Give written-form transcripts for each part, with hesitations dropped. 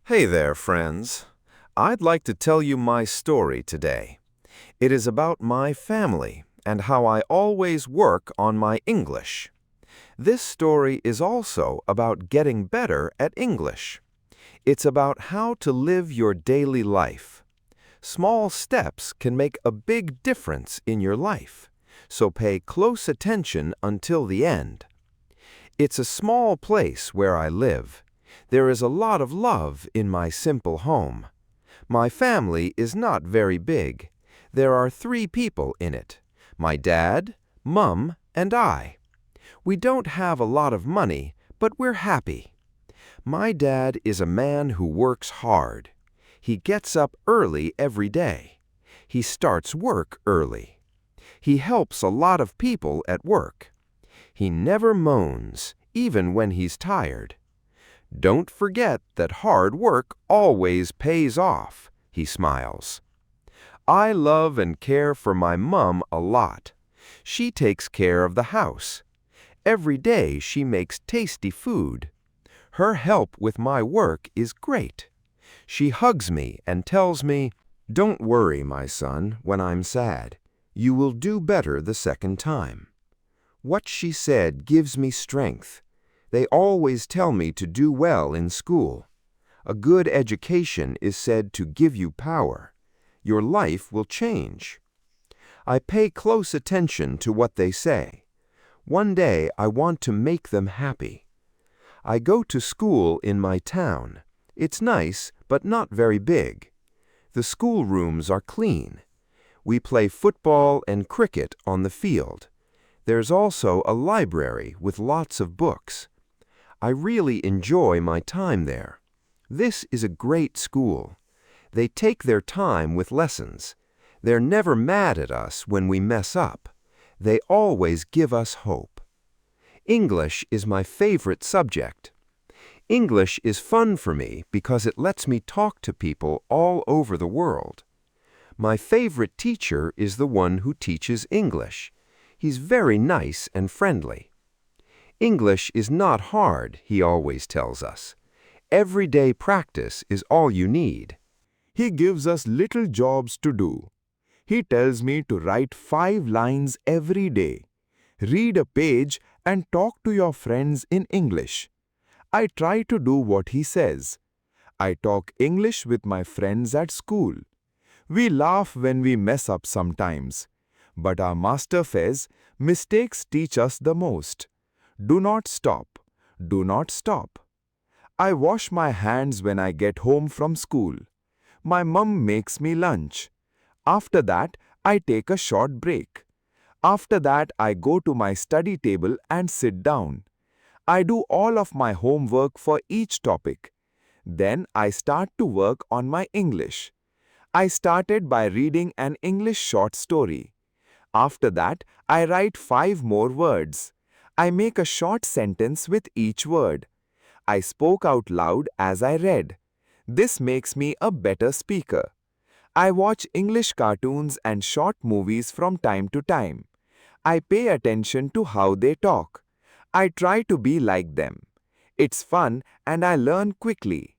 Hey there, friends. I'd like to tell you my story today. It is about my family and how I always work on my English. This story is also about getting better at English. It's about how to live your daily life. Small steps can make a big difference in your life, so pay close attention until the end. It's a small place where I live. There is a lot of love in my simple home. My family is not very big. There are 3 people in it: my dad, Mum, and I. We don't have a lot of money, but we're happy. My dad is a man who works hard. He gets up early every day. He starts work early. He helps a lot of people at work. He never moans, even when he's tired. Don't forget that hard work always pays off, he smiles. I love and care for my mum a lot. She takes care of the house. Every day she makes tasty food. Her help with my work is great. She hugs me and tells me, "Don't worry, my son, when I'm sad. You will do better the second time." What she said gives me strength. They always tell me to do well in school. A good education is said to give you power. Your life will change. I pay close attention to what they say. One day I want to make them happy. I go to school in my town. It's nice, but not very big. The schoolrooms are clean. We play football and cricket on the field. There's also a library with lots of books. I really enjoy my time there. This is a great school. They take their time with lessons. They're never mad at us when we mess up. They always give us hope. English is my favorite subject. English is fun for me because it lets me talk to people all over the world. My favorite teacher is the one who teaches English. He's very nice and friendly. English is not hard, he always tells us. Everyday practice is all you need. He gives us little jobs to do. He tells me to write 5 lines every day. Read a page and talk to your friends in English. I try to do what he says. I talk English with my friends at school. We laugh when we mess up sometimes. But our master says, mistakes teach us the most. Do not stop. Do not stop. I wash my hands when I get home from school. My mum makes me lunch. After that, I take a short break. After that, I go to my study table and sit down. I do all of my homework for each topic. Then I start to work on my English. I started by reading an English short story. After that, I write 5 more words. I make a short sentence with each word. I spoke out loud as I read. This makes me a better speaker. I watch English cartoons and short movies from time to time. I pay attention to how they talk. I try to be like them. It's fun and I learn quickly.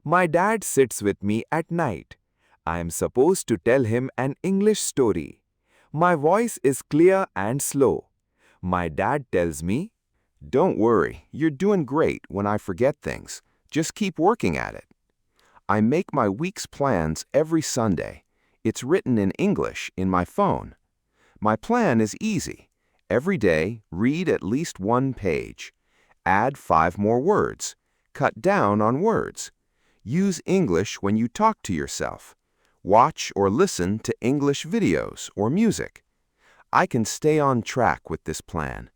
My dad sits with me at night. I am supposed to tell him an English story. My voice is clear and slow. My dad tells me, "Don't worry, you're doing great when I forget things. Just keep working at it." I make my week's plans every Sunday. It's written in English in my phone. My plan is easy. Every day, read at least 1 page. Add 5 more words. Cut down on words. Use English when you talk to yourself. Watch or listen to English videos or music. I can stay on track with this plan.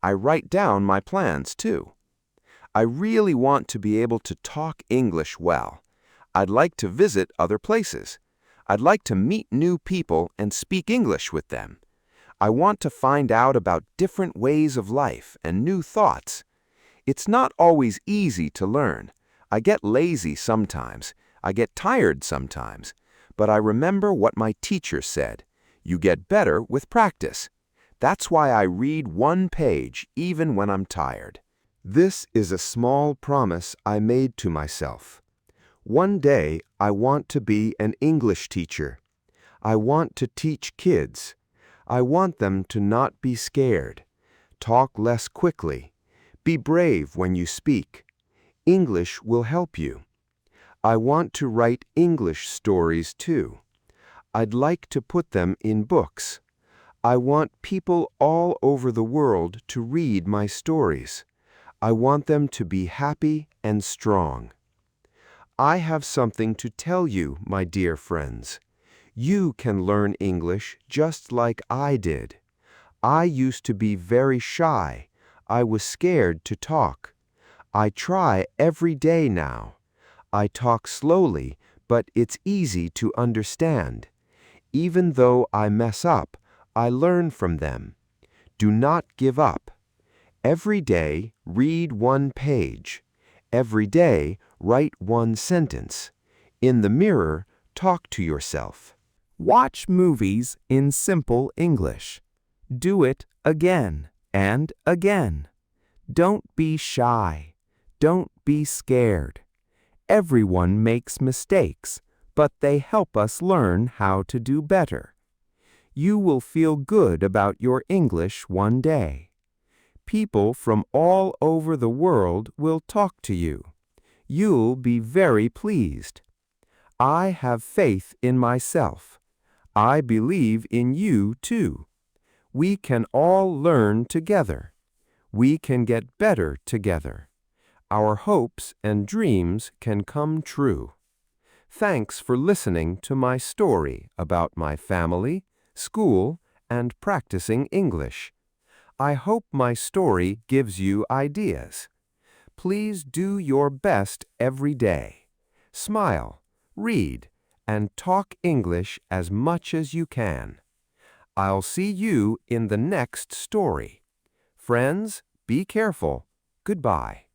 I write down my plans too. I really want to be able to talk English well. I'd like to visit other places. I'd like to meet new people and speak English with them. I want to find out about different ways of life and new thoughts. It's not always easy to learn. I get lazy sometimes. I get tired sometimes. But I remember what my teacher said. You get better with practice. That's why I read 1 page even when I'm tired. This is a small promise I made to myself. One day, I want to be an English teacher. I want to teach kids. I want them to not be scared. Talk less quickly. Be brave when you speak. English will help you. I want to write English stories too. I'd like to put them in books. I want people all over the world to read my stories. I want them to be happy and strong. I have something to tell you, my dear friends. You can learn English just like I did. I used to be very shy. I was scared to talk. I try every day now. I talk slowly, but it's easy to understand. Even though I mess up, I learn from them. Do not give up. Every day, read one page. Every day, write one sentence. In the mirror, talk to yourself. Watch movies in simple English. Do it again and again. Don't be shy. Don't be scared. Everyone makes mistakes, but they help us learn how to do better. You will feel good about your English one day. People from all over the world will talk to you. You'll be very pleased. I have faith in myself. I believe in you too. We can all learn together. We can get better together. Our hopes and dreams can come true. Thanks for listening to my story about my family, school, and practicing English. I hope my story gives you ideas. Please do your best every day. Smile, read, and talk English as much as you can. I'll see you in the next story. Friends, be careful. Goodbye.